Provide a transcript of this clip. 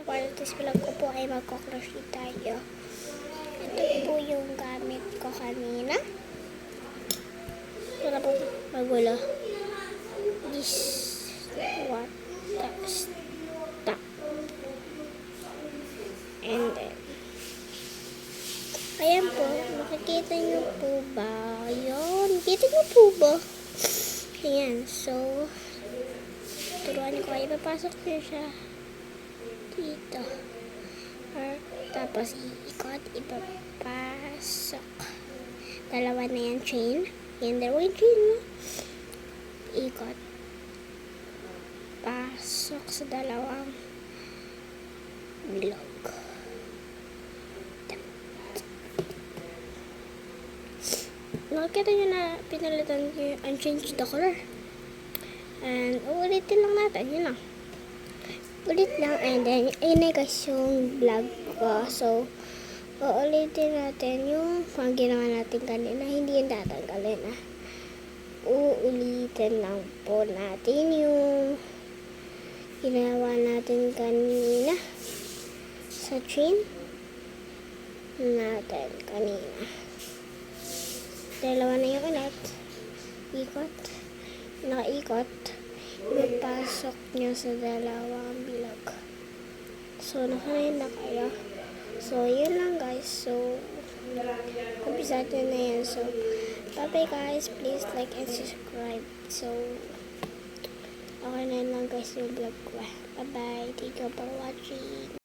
for this vlog ko po ay magko-crochet tayo. Ito po yung gamit ko kanina. Ito na po magulo. This what stop. And then, ayan po, makikita nyo po ba? Yun, kita nyo po ba? Ayan, so, turuan ko, ipapasok nyo siya dito. Tapos, iikot, ipapasok. Dalawa na yan, chain. Yan, dalawa yung chain mo. Ikot. Pasok sa dalawang bilog. Nakikita nyo na pinalitan ko yung unchanged the color. And ulitin lang natin, yun lang. Ulit lang, and then ayun na guys yung vlog ko. So, uulitin natin yung mga ginawa natin kanina. Hindi yung tatanggalin na. Uulitin lang po natin yung ginawa natin kanina sa chain natin kanina. Dalawa na yung ulit. Ikot. Nakaikot. Ipapasok nyo sa dalawang bilog. So, nakanayin na kayo. So, yun lang guys. So, kumpisa nyo na yan. So, bye guys. Please like and subscribe. So, okay na yun lang guys yung vlog ko. Bye bye. Thank you for watching.